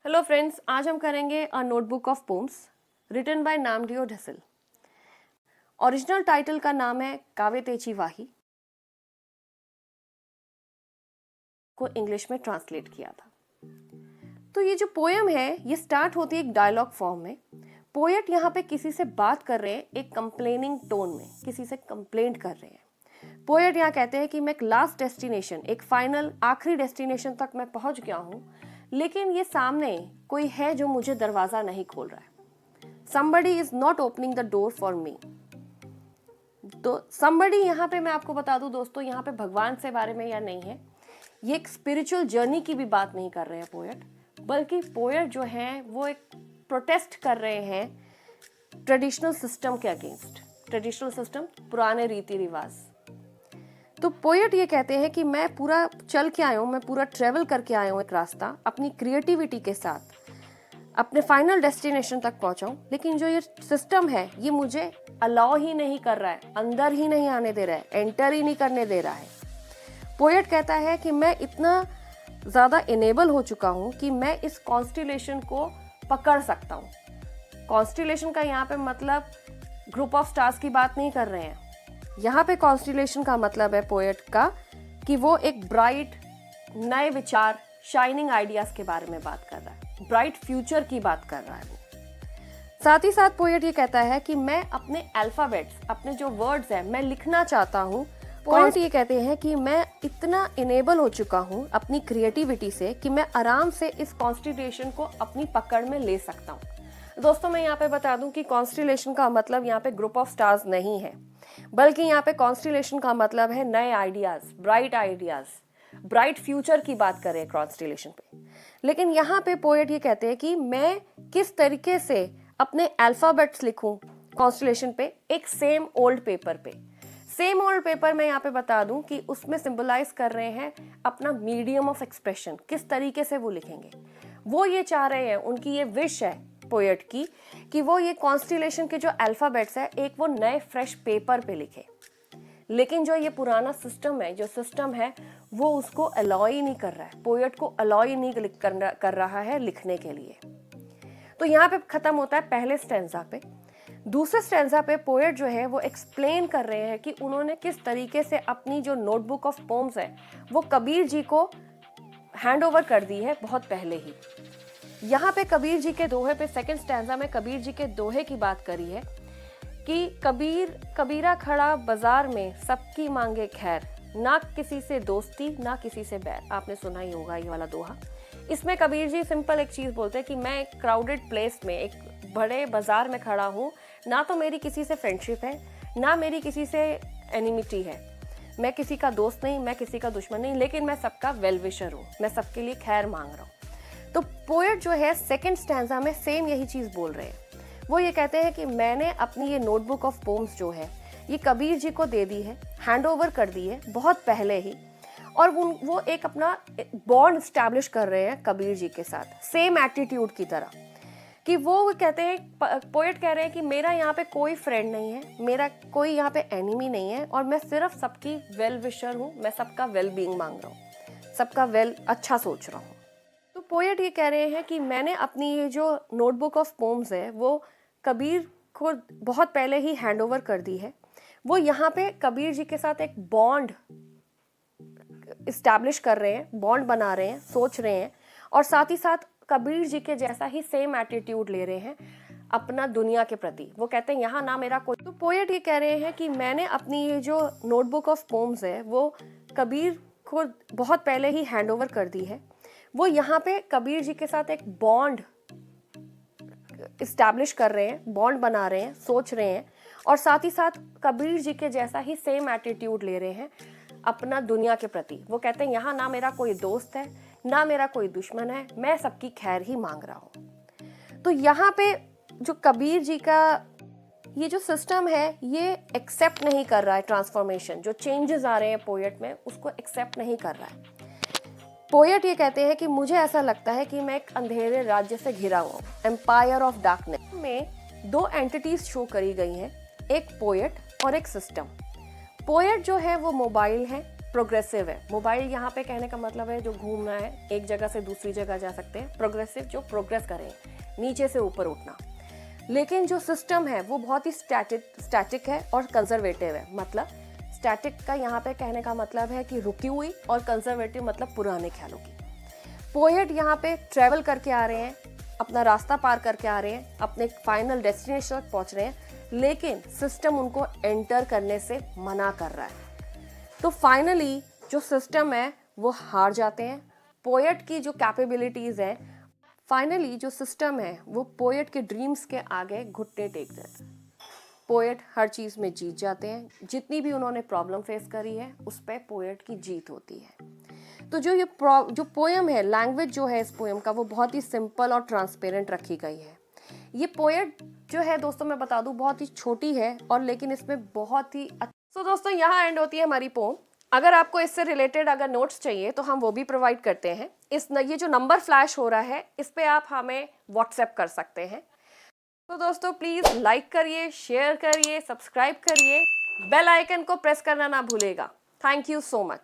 Hello friends, आज हम करेंगे a notebook of poems written by Namdeo Dhasal. Original title का नाम है कावे तेची वाही, को इंग्लिश में ट्रांसलेट किया था। तो ये जो पोयम है ये स्टार्ट होती है एक डायलॉग फॉर्म में। पोएट यहाँ पे किसी से बात कर रहे हैं एक कंप्लेनिंग टोन में, किसी से कंप्लेंट कर रहे हैं। पोएट यहाँ कहते हैं कि मैं एक लास्ट डेस्टिनेशन, एक फाइनल आखिरी डेस्टिनेशन तक मैं पहुंच गया हूँ, लेकिन ये सामने कोई है जो मुझे दरवाजा नहीं खोल रहा है। Somebody is not opening the door for me। तो somebody यहाँ पे मैं आपको बता दूं दोस्तों, यहाँ पे भगवान से बारे में या नहीं है, ये एक स्पिरिचुअल जर्नी की भी बात नहीं कर रहे हैं पोएट, बल्कि पोएट जो हैं वो एक प्रोटेस्ट कर रहे हैं ट्रेडिशनल सिस्टम के अगेंस्ट। ट्रेडिशनल सिस्टम, पुराने रीति रिवाज। तो पोएट ये कहते हैं कि मैं पूरा चल के आया हूँ, मैं पूरा ट्रेवल करके आया हूँ एक रास्ता अपनी क्रिएटिविटी के साथ, अपने फाइनल डेस्टिनेशन तक पहुंचाऊं, लेकिन जो ये सिस्टम है ये मुझे अलाउ ही नहीं कर रहा है, अंदर ही नहीं आने दे रहा है, एंटर ही नहीं करने दे रहा है। पोएट कहता है कि मैं इतना ज़्यादा इनेबल हो चुका हूँ कि मैं इस कॉन्स्टिलेशन को पकड़ सकता हूँ। कॉन्स्टिलेशन का यहाँ पे मतलब ग्रुप ऑफ स्टार्स की बात नहीं कर रहे हैं। यहाँ पे कॉन्स्टिलेशन का मतलब है पोएट का कि वो एक ब्राइट नए विचार, शाइनिंग आइडियाज के बारे में बात कर रहा है, ब्राइट फ्यूचर की बात कर रहा है वो। साथ ही साथ पोएट ये कहता है कि मैं अपने अल्फाबेट्स, अपने जो वर्ड्स हैं, मैं लिखना चाहता हूँ। पोएट ये कहते हैं कि मैं इतना इनेबल हो चुका हूँ अपनी क्रिएटिविटी से कि मैं आराम से इस कॉन्स्टिलेशन को अपनी पकड़ में ले सकता हूँ। दोस्तों, मैं यहाँ पे बता दूं कि कॉन्स्टिलेशन का मतलब यहाँ पे ग्रुप ऑफ स्टार्स नहीं है, बल्कि यहाँ पे कॉन्स्टिलेशन का मतलब है नए आइडियाज, ब्राइट फ्यूचर की बात करें कॉन्स्टिलेशन पे। लेकिन यहाँ पे पोएट ये कहते हैं कि मैं किस तरीके से अपने अल्फाबेट्स लिखूं कॉन्स्टिलेशन पे, एक सेम ओल्ड पेपर पे। सेम ओल्ड पेपर में यहाँ पे बता दूं कि उसमें सिंबलाइज कर रहे हैं अपना मीडियम ऑफ एक्सप्रेशन, किस तरीके से वो लिखेंगे। वो ये चाह रहे हैं, उनकी ये विश है पोएट की कि वो ये कॉन्स्टिलेशन के जो अल्फाबेट्स है एक वो नए फ्रेश पेपर पे लिखे। लेकिन जो ये पुराना सिस्टम है, जो सिस्टम है वो उसको अलाउ ही नहीं कर रहा है, पोएट को अलाउ ही नहीं कर रहा है लिखने के लिए। तो यहाँ पे खत्म होता है पहले स्टैंजा पे। दूसरे स्टैंजा पे पोएट जो है वो एक्सप्लेन कर रहे हैं कि उन्होंने किस तरीके से अपनी जो नोटबुक ऑफ पोम्स है वो कबीर जी को हैंड ओवर कर दी है बहुत पहले ही। यहाँ पे कबीर जी के दोहे पे, सेकंड स्टैंजा में कबीर जी के दोहे की बात करी है कि कबीरा खड़ा बाजार में सबकी मांगे खैर, ना किसी से दोस्ती ना किसी से बैर। आपने सुना ही होगा ये वाला दोहा। इसमें कबीर जी सिंपल एक चीज बोलते हैं कि मैं एक क्राउडेड प्लेस में, एक बड़े बाजार में खड़ा हूँ, ना तो मेरी किसी से फ्रेंडशिप है, ना मेरी किसी से एनिमिटी है, मैं किसी का दोस्त नहीं, मैं किसी का दुश्मन नहीं, लेकिन मैं सबका वेल विशर हूँ, मैं सबके लिए खैर मांग रहा हूँ। तो पोएट जो है सेकंड स्टैंजा में सेम यही चीज बोल रहे हैं। वो ये कहते हैं कि मैंने अपनी ये नोटबुक ऑफ पोम्स जो है ये कबीर जी को दे दी है, हैंड ओवर कर दी है बहुत पहले ही, और वो एक अपना बॉन्ड स्टैब्लिश कर रहे हैं कबीर जी के साथ, सेम एटीट्यूड की तरह। कि वो कहते हैं, पोएट कह रहे हैं कि मेरा यहाँ पे कोई फ्रेंड नहीं है, मेरा कोई यहाँ पे एनिमी नहीं है, और मैं सिर्फ सबकी वेल विशर हूँ, मैं सबका वेल बीइंग मांग रहा हूँ, सबका वेल अच्छा सोच रहा हूँ। तो पोएट ये कह रहे हैं कि मैंने अपनी ये जो नोटबुक ऑफ पोम्स है वो कबीर को बहुत पहले ही हैंड ओवर कर दी है। वो यहाँ पे कबीर जी के साथ एक बॉन्ड इस्टेब्लिश कर रहे हैं, बॉन्ड बना रहे हैं, सोच रहे हैं, और साथ ही साथ कबीर जी के जैसा ही सेम एटीट्यूड ले रहे हैं अपना दुनिया के प्रति। वो कहते हैं यहाँ ना मेरा कोई। तो पोएट ये कह रहे हैं कि मैंने अपनी ये जो नोटबुक ऑफ पोम्स है वो कबीर को बहुत पहले ही हैंड ओवर कर दी है। वो यहाँ पे कबीर जी के साथ एक बॉन्ड इस्टेब्लिश कर रहे हैं, बॉन्ड बना रहे हैं, सोच रहे हैं, और साथ ही साथ कबीर जी के जैसा ही सेम एटीट्यूड ले रहे हैं अपना दुनिया के प्रति। वो कहते हैं यहाँ ना मेरा कोई दोस्त है, ना मेरा कोई दुश्मन है, मैं सबकी खैर ही मांग रहा हूँ। तो यहाँ पे जो कबीर जी का ये जो सिस्टम है ये एक्सेप्ट नहीं कर रहा है ट्रांसफॉर्मेशन, जो चेंजेस आ रहे हैं पोएट में उसको एक्सेप्ट नहीं कर रहा है। पोएट ये कहते हैं कि मुझे ऐसा लगता है कि मैं एक अंधेरे राज्य से घिरा हुआ हूँ, एम्पायर ऑफ डार्कनेस। में दो एंटिटीज शो करी गई हैं, एक पोएट और एक सिस्टम। पोएट जो है वो मोबाइल है, प्रोग्रेसिव है। मोबाइल यहाँ पे कहने का मतलब है जो घूमना है, एक जगह से दूसरी जगह जा सकते हैं। प्रोग्रेसिव जो प्रोग्रेस करें, नीचे से ऊपर उठना। लेकिन जो सिस्टम है वो बहुत ही स्टैटिक है और कंजर्वेटिव है। मतलब स्टैटिक का यहाँ पे कहने का मतलब है कि रुकी हुई, और कंजर्वेटिव मतलब पुराने ख्यालों की। पोएट यहाँ पे ट्रैवल करके आ रहे हैं, अपना रास्ता पार करके आ रहे हैं, अपने फाइनल डेस्टिनेशन तक पहुंच रहे हैं, लेकिन सिस्टम उनको एंटर करने से मना कर रहा है। तो फाइनली जो सिस्टम है वो हार जाते हैं। पोएट की जो कैपेबिलिटीज है, फाइनली जो सिस्टम है वो पोएट के ड्रीम्स के आगे घुटने टेक देता है। पोएट हर चीज में जीत जाते हैं। जितनी भी उन्होंने प्रॉब्लम फेस करी है उस पर पोएट की जीत होती है। तो जो पोएम है, लैंग्वेज जो है इस पोएम का वो बहुत ही सिंपल और ट्रांसपेरेंट रखी गई है। ये पोएट जो है दोस्तों मैं बता दूं बहुत ही छोटी है, और लेकिन इसमें बहुत ही तो दोस्तों यहाँ एंड होती है हमारी पोम। अगर आपको इससे रिलेटेड अगर नोट्स चाहिए तो हम वो भी प्रोवाइड करते हैं। ये जो नंबर फ्लैश हो रहा है इस पे आप हमें व्हाट्सएप कर सकते हैं। तो दोस्तों प्लीज लाइक करिए, शेयर करिए, सब्सक्राइब करिए, बेल आइकन को प्रेस करना ना भूलेगा। Thank you so much.